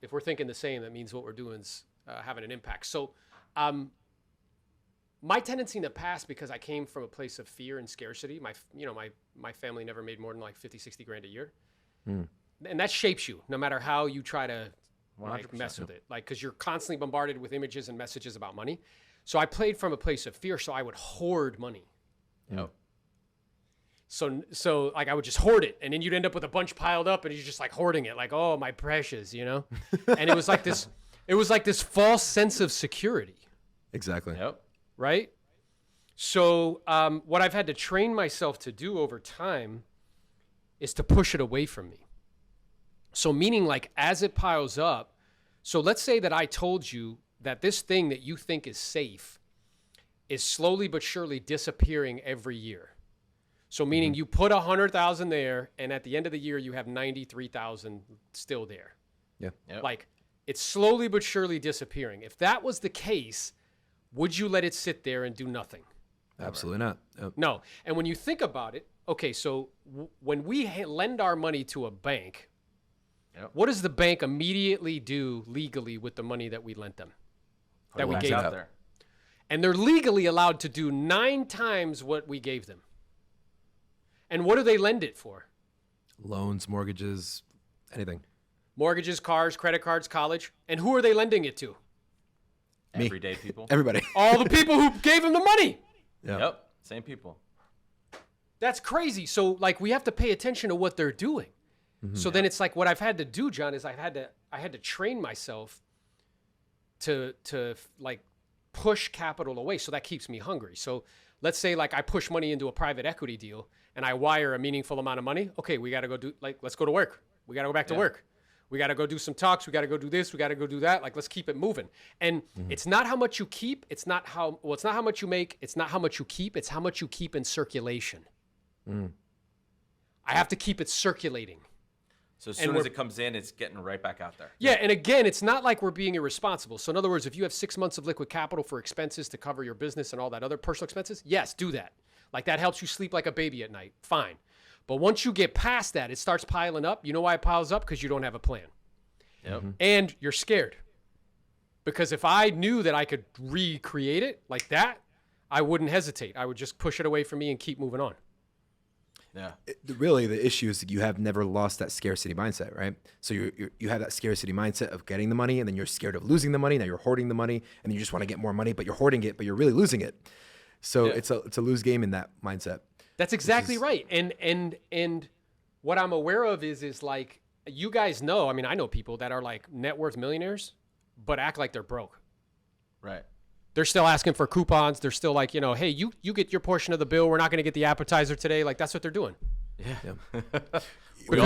if we're thinking the same, that means what we're doing is having an impact. So my tendency in the past, because I came from a place of fear and scarcity, my family never made more than like 50, 60 grand a year. And that shapes you no matter how you try to mess with it. Like, because you're constantly bombarded with images and messages about money. So I played from a place of fear, so I would hoard money. So like I would just hoard it, and then you'd end up with a bunch piled up, and you're just like hoarding it, like, oh, my precious, you know. And it was like this false sense of security. Exactly. Yep. Right. So what I've had to train myself to do over time is to push it away from me. So meaning like as it piles up, so let's say that I told you that this thing that you think is safe is slowly but surely disappearing every year. So meaning you put 100,000 there, and at the end of the year, you have 93,000 still there. Yeah. Yep. Like it's slowly but surely disappearing. If that was the case, would you let it sit there and do nothing? Absolutely not. Yep. No. And when you think about it, okay, so when we lend our money to a bank, Yep. what does the bank immediately do legally with the money that we lent them? That we Back gave out them. there. And they're legally allowed to do 9 times what we gave them. And what do they lend it for? Loans, mortgages, anything. Mortgages, cars, credit cards, college. And who are they lending it to? Me. Everyday people. Everybody. All the people who gave them the money. Yeah. Yep. Same people. That's crazy. So like we have to pay attention to what they're doing. So then it's like what I've had to do, John, is I had to train myself to like push capital away. So that keeps me hungry. So let's say like I push money into a private equity deal and I wire a meaningful amount of money. Okay, we got to go do let's go to work. We got to go back to work. We got to go do some talks. We got to go do this. We got to go do that. Like, let's keep it moving. And it's not how much you keep. It's not how much you make. It's not how much you keep. It's how much you keep in circulation. I have to keep it circulating. So as soon as it comes in, it's getting right back out there. Yeah, and again, it's not like we're being irresponsible. So in other words, if you have 6 months of liquid capital for expenses to cover your business and all that other personal expenses, yes, do that. Like that helps you sleep like a baby at night. Fine. But once you get past that, it starts piling up. You know why it piles up? Because you don't have a plan. Yep. And you're scared. Because if I knew that I could recreate it like that, I wouldn't hesitate. I would just push it away from me and keep moving on. Yeah. Really, the issue is that you have never lost that scarcity mindset, right? So you have that scarcity mindset of getting the money, and then you're scared of losing the money. Now you're hoarding the money, and then you just want to get more money, but you're hoarding it, but you're really losing it. So it's a lose game in that mindset. That's exactly right. And what I'm aware of is like, you guys know, I mean, I know people that are like net worth millionaires, but act like they're broke. Right. They're still asking for coupons. They're still like, hey, you get your portion of the bill. We're not going to get the appetizer today. Like, that's what they're doing. Yeah. When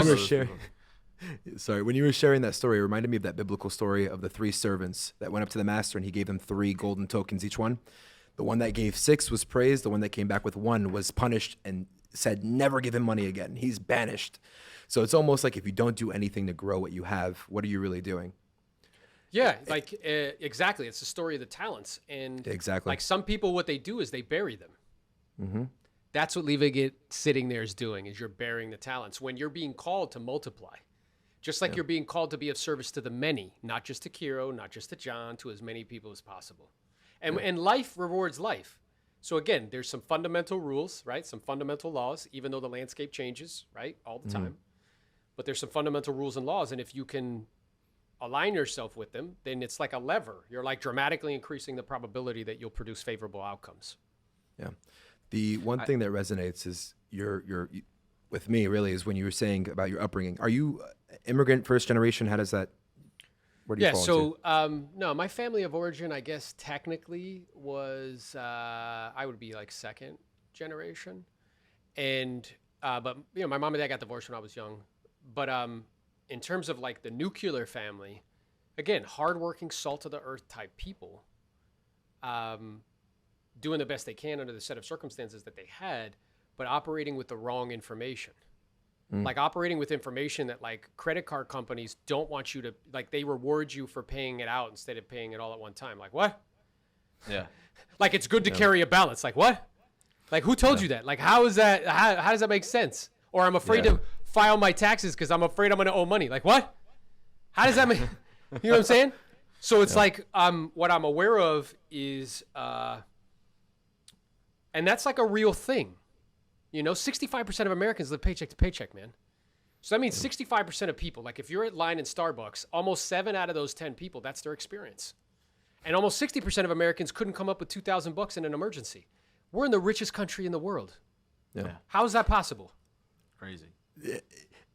you were sharing that story, it reminded me of that biblical story of the 3 servants that went up to the master and he gave them 3 golden tokens each one. The one that gave 6 was praised. The one that came back with 1 was punished and said, never give him money again. He's banished. So it's almost like if you don't do anything to grow what you have, what are you really doing? Yeah, like exactly. It's the story of the talents. And Exactly. like some people, what they do is they bury them. That's what leaving it sitting there is doing, is you're burying the talents when you're being called to multiply. Just like you're being called to be of service to the many, not just to KIRO, not just to John, to as many people as possible. And life rewards life. So again, there's some fundamental rules, right? Some fundamental laws, even though the landscape changes, right? All the time. But there's some fundamental rules and laws. And if you can align yourself with them, then it's like a lever. You're like dramatically increasing the probability that you'll produce favorable outcomes. Yeah. The one thing that resonates is with me really is when you were saying about your upbringing. Are you immigrant, first generation? How does that, where do you fall into? No, my family of origin, I guess technically was, I would be like second generation. And, but my mom and dad got divorced when I was young. But in terms of like the nuclear family, again, hardworking, salt of the earth type people, doing the best they can under the set of circumstances that they had, but operating with the wrong information. Like operating with information that like credit card companies don't want you to, like they reward you for paying it out instead of paying it all at one time. Like what? Yeah. Like it's good to carry a balance. Like what? Like who told you that? Like how is that? How does that make sense? Or I'm afraid to file my taxes because I'm afraid I'm going to owe money. Like what? How does that make? You know what I'm saying? So it's like what I'm aware of is, and that's like a real thing. 65% of Americans live paycheck to paycheck, man. So that means 65% of people, like if you're at line in Starbucks, almost 7 out of those 10 people, that's their experience. And almost 60% of Americans couldn't come up with $2,000 in an emergency. We're in the richest country in the world. Yeah. How is that possible? Crazy.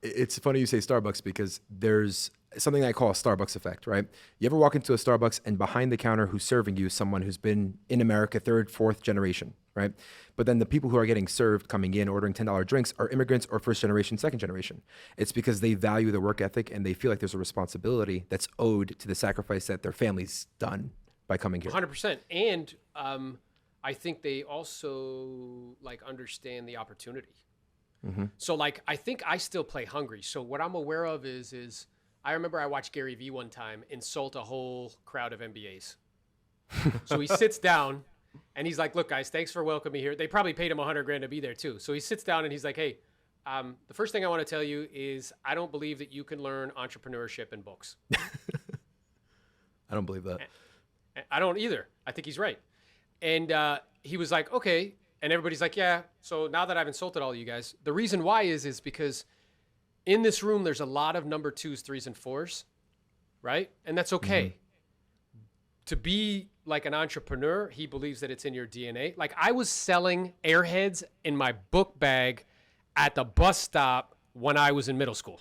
It's funny you say Starbucks because there's something I call a Starbucks effect, right? You ever walk into a Starbucks and behind the counter who's serving you is someone who's been in America third, fourth generation, right? But then the people who are getting served, coming in, ordering $10 drinks are immigrants or first generation, second generation. It's because they value the work ethic and they feel like there's a responsibility that's owed to the sacrifice that their family's done by coming here. 100%. And I think they also like understand the opportunity. So like, I think I still play hungry. So what I'm aware of is I remember I watched Gary Vee one time insult a whole crowd of MBAs. So he sits down and he's like, look guys, thanks for welcoming me here. They probably paid him $100,000 to be there too. So he sits down and he's like, hey, the first thing I want to tell you is I don't believe that you can learn entrepreneurship in books. I don't believe that. I don't either. I think he's right. And he was like, okay. And everybody's like, yeah. So now that I've insulted all you guys, the reason why is because in this room, there's a lot of number 2s, 3s, and 4s, right? And that's okay. To be like an entrepreneur, he believes that it's in your DNA. Like I was selling Airheads in my book bag at the bus stop when I was in middle school.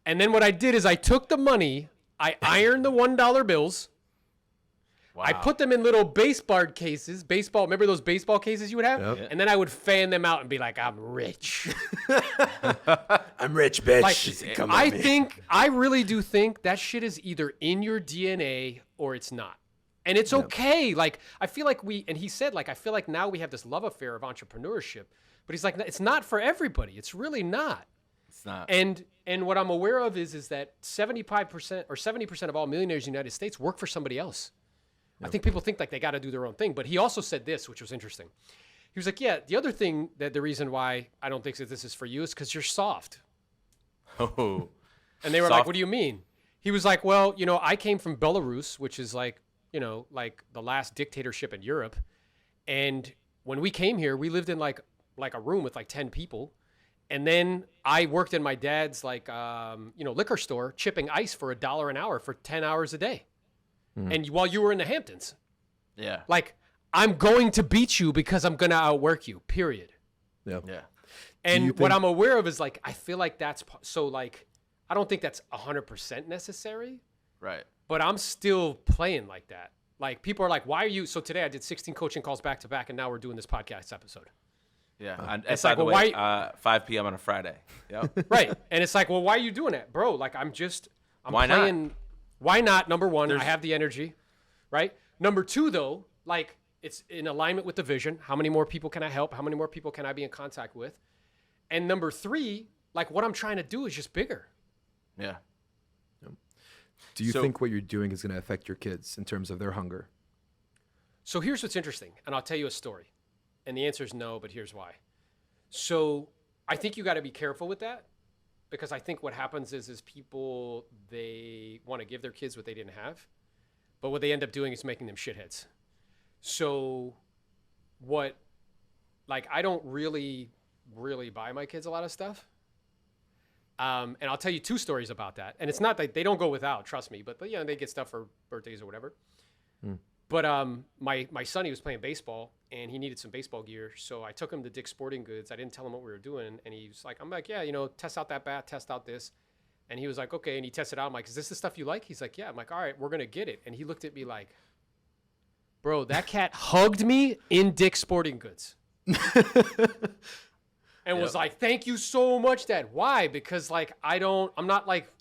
And then what I did is I took the money, I ironed the $1 bills, Wow. I put them in little baseball cases, remember those baseball cases you would have? Yep. And then I would fan them out and be like, I'm rich. I'm rich, bitch. Like, Come at me. I really do think that shit is either in your DNA or it's not. And it's okay. Like, I feel like and he said, like, I feel like now we have this love affair of entrepreneurship, but he's like, it's not for everybody. It's really not. It's not. And what I'm aware of is that 75% or 70% of all millionaires in the United States work for somebody else. I think people think like they got to do their own thing. But he also said this, which was interesting. He was like, yeah, the other thing that the reason why I don't think that this is for you is because you're soft. Oh. And they were Soft. like, what do you mean? He was like, well, I came from Belarus, which is like, like the last dictatorship in Europe. And when we came here, we lived in like a room with like 10 people. And then I worked in my dad's like, liquor store, chipping ice for $1 an hour for 10 hours a day. And while you were in the Hamptons, Yeah. like, I'm going to beat you because I'm going to outwork you, period. Yeah. Yeah. And what I'm aware of is like, I feel like that's so like, I don't think that's 100% necessary, Right. but I'm still playing like that. Like people are like, why are you? So today I did 16 coaching calls back to back and now we're doing this podcast episode. Yeah. And It's by like, the well, way, 5 p.m. on a Friday. Yep. Right. And it's like, well, why are you doing that? Bro, like I'm Why not? playing. Why not? Number one, I have the energy, right? Number two, though, like it's in alignment with the vision. How many more people can I help? How many more people can I be in contact with? And number three, like what I'm trying to do is just bigger. Yeah. Do you So- think what you're doing is going to affect your kids in terms of their hunger? So here's what's interesting, and I'll tell you a story. And the answer is no, but here's why. So I think you got to be careful with that because I think what happens is people, they want to give their kids what they didn't have, but what they end up doing is making them shitheads. So I don't really buy my kids a lot of stuff. And I'll tell you 2 stories about that. And it's not that they don't go without, trust me, but they get stuff for birthdays or whatever. But my son, he was playing baseball and he needed some baseball gear. So I took him to Dick's Sporting Goods. I didn't tell him what we were doing. And he was like, I'm like, yeah, test out that bat, test out this. And he was like, okay. And he tested out. I'm like, is this the stuff you like? He's like, yeah. I'm like, all right, we're going to get it. And he looked at me like, bro, that cat hugged me in Dick's Sporting Goods. And was like, thank you so much, Dad. Why? Because like, I'm not like,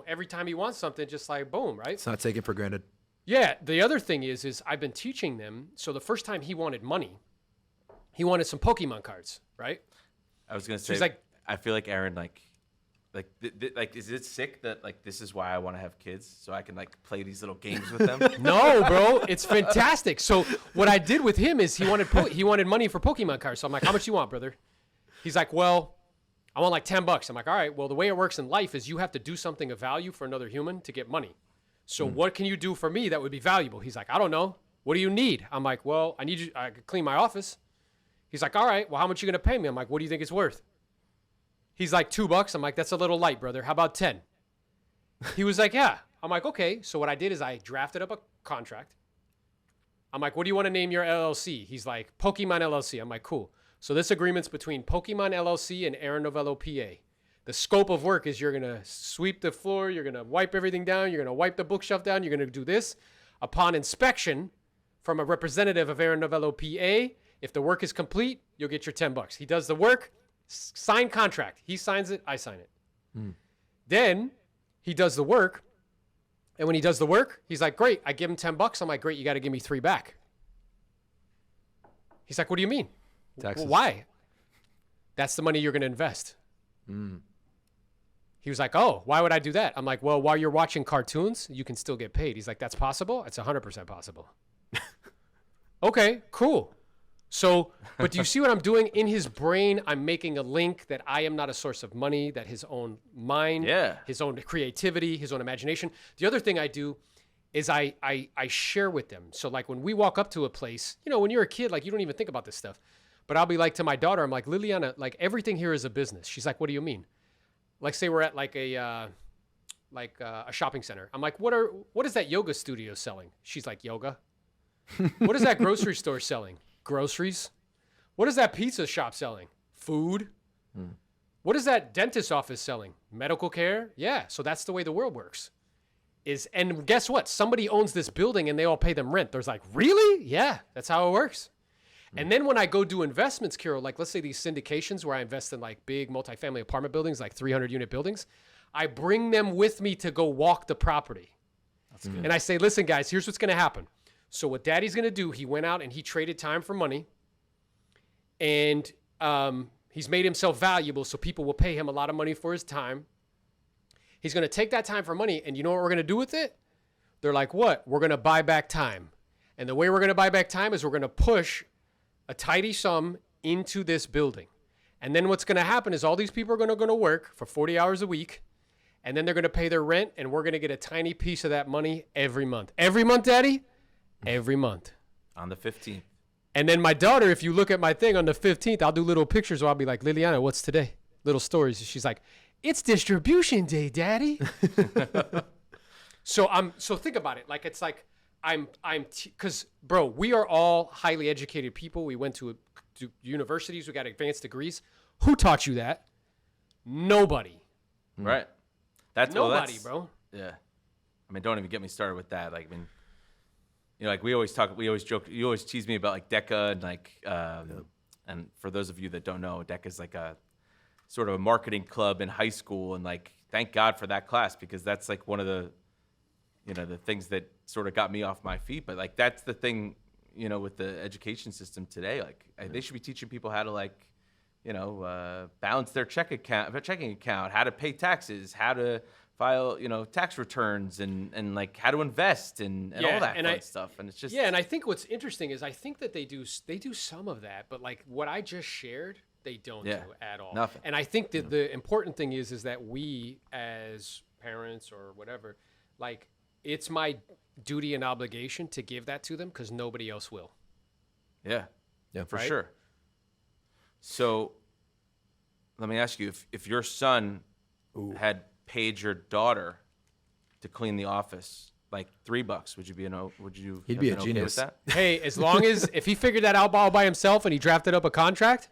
every time he wants something, just like, boom, right? It's not taken for granted. Yeah. The other thing is I've been teaching them. So the first time he wanted money, he wanted some Pokemon cards, right? I was going to say, he's like, I feel like Aaron, like, is it sick that like this is why I want to have kids so I can like play these little games with them? no, bro, it's fantastic. So what I did with him is he wanted money for Pokemon cards. So I'm like, how much you want, brother? He's like, well, I want like $10. I'm like, all right, well, the way it works in life is you have to do something of value for another human to get money. So what can you do for me that would be valuable? He's like, I don't know. What do you need? I'm like, well, I could clean my office. He's like, all right, well, how much are you going to pay me? I'm like, what do you think it's worth? He's like, $2. I'm like, that's a little light, brother. How about 10? He was like, yeah. I'm like, okay. So what I did is I drafted up a contract. I'm like, what do you want to name your LLC? He's like, Pokemon LLC. I'm like, cool. So this agreement's between Pokemon LLC and Aaron Novello, PA. The scope of work is you're going to sweep the floor, you're going to wipe everything down, you're going to wipe the bookshelf down, you're going to do this. Upon inspection from a representative of Aaron Novello, PA, if the work is complete, you'll get your $10. He does the work, sign contract. He signs it, I sign it. Then he does the work. And when he does the work, he's like, great, I give him $10. I'm like, great, you got to give me $3 back. He's like, what do you mean? Taxes. Well, why? That's the money you're going to invest. He was like, oh, why would I do that? I'm like, well, while you're watching cartoons, you can still get paid. He's like, that's possible? It's 100% possible. Okay, cool. So, but do you see what I'm doing? In his brain, I'm making a link that I am not a source of money, that his own mind, his own creativity, his own imagination. The other thing I do is I share with them. So like when we walk up to a place, you know, when you're a kid, like you don't even think about this stuff. But I'll be like to my daughter, I'm like, Liliana, like everything here is a business. She's like, what do you mean? Like say we're at like a shopping center. I'm like, what is that yoga studio selling? She's like, yoga. What is that grocery store selling? Groceries. What is that pizza shop selling? Food. What is that dentist office selling? Medical care. Yeah. So that's the way the world works. And guess what? Somebody owns this building and they all pay them rent. There's like, really? Yeah, that's how it works. And then when I go do investments, KIRO, like let's say these syndications where I invest in like big multifamily apartment buildings, like 300 unit buildings, I bring them with me to go walk the property. That's good. And I say, listen guys, here's what's going to happen. So what daddy's going to do, he went out and he traded time for money, and he's made himself valuable so people will pay him a lot of money for his time. He's going to take that time for money, and you know what we're going to do with it? They're like, what? We're going to buy back time. And the way we're going to buy back time is we're going to push a tidy sum into this building. And then what's going to happen is all these people are going to work for 40 hours a week, and then they're going to pay their rent, and we're going to get a tiny piece of that money every month. Every month, Daddy? Every month. On the 15th. And then my daughter, if you look at my thing on the 15th, I'll do little pictures where I'll be like, Liliana, what's today? Little stories. She's like, it's distribution day, Daddy. So think about it. Like, it's like, because bro, we are all highly educated people. We went to universities. We got advanced degrees. Who taught you that? Nobody. Right. Nobody, bro. Yeah. I mean, don't even get me started with that. Like, I mean, you know, like we always joke, you always tease me about like DECA and like, and for those of you that don't know, DECA is like a sort of a marketing club in high school. And like, thank God for that class, because that's like one of the, you know, the things that sort of got me off my feet. But like, that's the thing, you know, with the education system today, like they should be teaching people how to like, you know, balance their checking account, how to pay taxes, how to file, you know, tax returns, and like how to invest and all that fun stuff. And it's just and I think what's interesting is I think that they do some of that, but like what I just shared, they don't do at all. Nothing. And I think that the important thing is that we as parents or whatever, like it's my duty and obligation to give that to them because nobody else will. Yeah, for sure. So let me ask you, if your son had paid your daughter to clean the office like $3, would you be He'd be a genius. Okay with that? Hey, as long as if he figured that out all by himself and he drafted up a contract.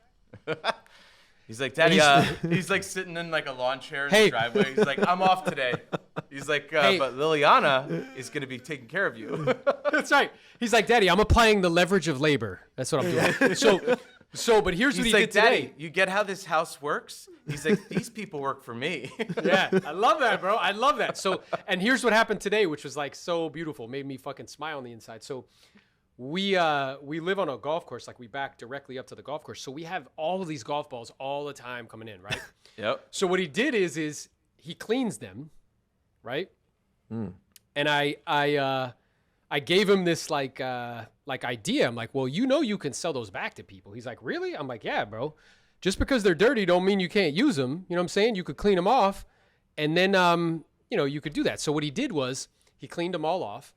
He's like, Daddy, he's like sitting in like a lawn chair in the driveway. He's like, I'm off today. He's like, but Liliana is going to be taking care of you. That's right. He's like, Daddy, I'm applying the leverage of labor. That's what I'm doing. But here's what he did today. Daddy, you get how this house works? He's like, these people work for me. Yeah, I love that, bro. I love that. So, and here's what happened today, which was like so beautiful, made me fucking smile on the inside. So we live on a golf course, like we back directly up to the golf course. So we have all of these golf balls all the time coming in, right? Yep. So what he did is he cleans them, right? And I gave him this like idea. I'm like, well, you know, you can sell those back to people. He's like, really? I'm like, yeah, bro. Just because they're dirty don't mean you can't use them. You know what I'm saying? You could clean them off, and then you know, you could do that. So what he did was he cleaned them all off.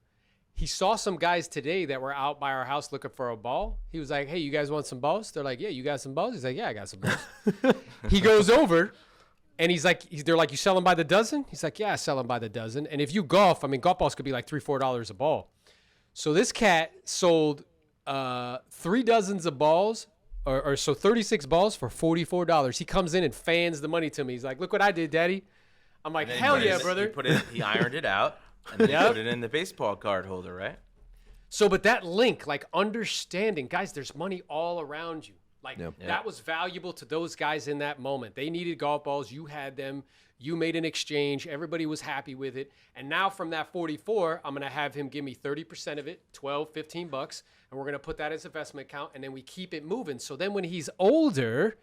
He saw some guys today that were out by our house looking for a ball. He was like, hey, you guys want some balls? They're like, yeah, you got some balls? He's like, yeah, I got some balls. He goes over, and they're like, you sell them by the dozen? He's like, yeah, I sell them by the dozen. And if you golf, I mean, golf balls could be like $3-4 a ball. So this cat sold 3 dozens of balls or so 36 balls for $44. He comes in and fans the money to me. He's like, look what I did, Daddy. I'm like, hell yeah, brother. He ironed it out and then he put it in the baseball card holder, right? So, but that link, like understanding, guys, there's money all around you. Like that was valuable to those guys in that moment. They needed golf balls. You had them. You made an exchange. Everybody was happy with it. And now from that 44, I'm going to have him give me 30% of it, 12, 15 bucks. And we're going to put that as investment account. And then we keep it moving. So then when he's older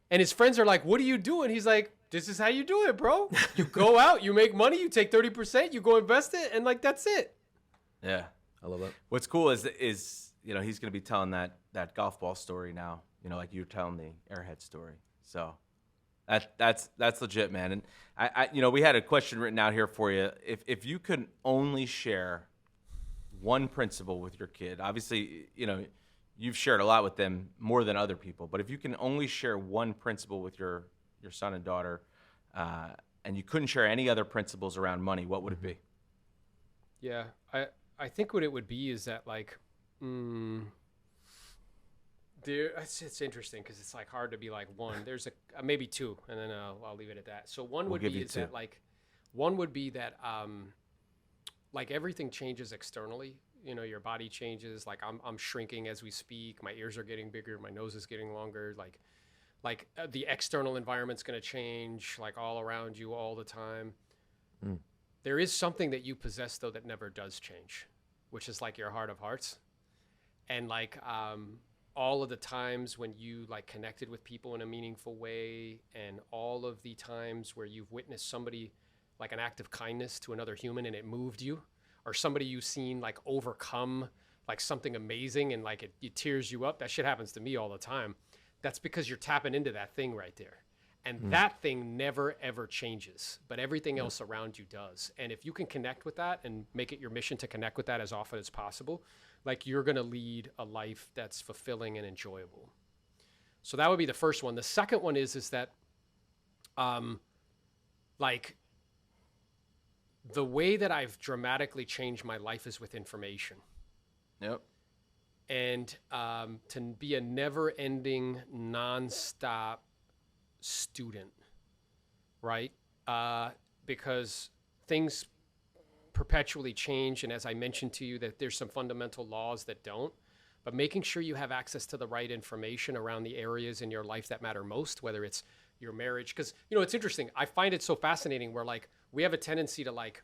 and his friends are like, what are you doing? He's like, this is how you do it, bro. You go out, you make money, you take 30%, you go invest it. And like, that's it. Yeah. I love that. What's cool is you know, he's going to be telling that golf ball story now, you know, like you're telling the airhead story. So that's legit, man. And I you know, we had a question written out here for you. If you could only share one principle with your kid, obviously, you know, you've shared a lot with them more than other people, but if you can only share one principle with your son and daughter, and you couldn't share any other principles around money, what would it be? Yeah. I think what it would be is that like, it's interesting because it's like hard to be like one. There's maybe two, and then I'll leave it at that. So one would be that like everything changes externally. You know, your body changes. Like I'm shrinking as we speak. My ears are getting bigger. My nose is getting longer. Like the external environment's going to change. Like all around you all the time. There is something that you possess though that never does change, which is like your heart of hearts. And like all of the times when you like connected with people in a meaningful way, and all of the times where you've witnessed somebody like an act of kindness to another human and it moved you, or somebody you've seen like overcome like something amazing and like it tears you up. That shit happens to me all the time. That's because you're tapping into that thing right there. And that thing never, ever changes, but everything else around you does. And if you can connect with that and make it your mission to connect with that as often as possible, like you're going to lead a life that's fulfilling and enjoyable. So that would be the first one. The second one is that, like the way that I've dramatically changed my life is with information. Yep. And to be a never-ending, nonstop student, right? Because things perpetually change, and as I mentioned to you, that there's some fundamental laws that don't, but making sure you have access to the right information around the areas in your life that matter most, whether it's your marriage, because you know it's interesting. I find it so fascinating where like we have a tendency to like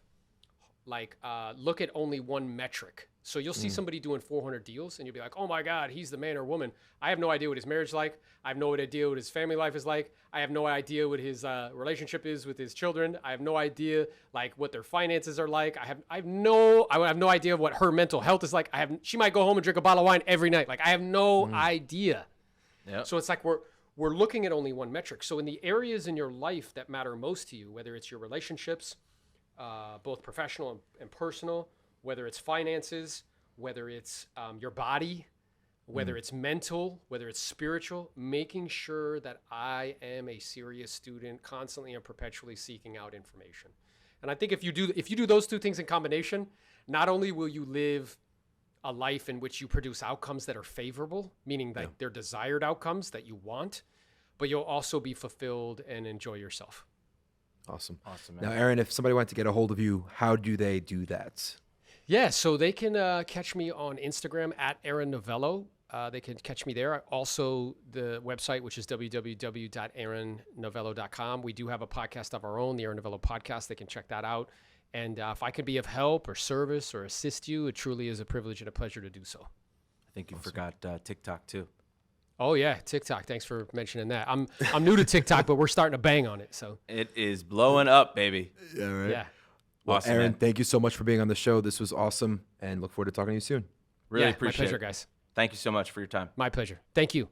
look at only one metric. So you'll see somebody doing 400 deals and you'll be like, oh my God, he's the man or woman. I have no idea what his marriage is like. I have no idea what his family life is like. I have no idea what his relationship is with his children. I have no idea like what their finances are like. I have no idea what her mental health is like. She might go home and drink a bottle of wine every night. Like I have no idea. Yep. So it's like we're looking at only one metric. So in the areas in your life that matter most to you, whether it's your relationships, both professional and personal, whether it's finances, whether it's your body, whether it's mental, whether it's spiritual, making sure that I am a serious student, constantly and perpetually seeking out information. And I think if you do those two things in combination, not only will you live a life in which you produce outcomes that are favorable, meaning that they're desired outcomes that you want, but you'll also be fulfilled and enjoy yourself. Awesome. Man. Now, Aaron, if somebody wanted to get a hold of you, how do they do that? Yeah, so they can catch me on Instagram at Aaron Novello. They can catch me there. Also, the website, which is www.aaronnovello.com. We do have a podcast of our own, the Aaron Novello Podcast. They can check that out. And if I could be of help or service or assist you, it truly is a privilege and a pleasure to do so. I think you forgot TikTok too. Oh yeah, TikTok. Thanks for mentioning that. I'm new to TikTok, but we're starting to bang on it. So it is blowing up, baby. Yeah, right. Yeah. Well, Awesome, Aaron, man. thank you so much for being on the show. This was awesome, and look forward to talking to you soon. Really Yeah, appreciate my pleasure, it. guys. Thank you so much for your time. My pleasure. Thank you.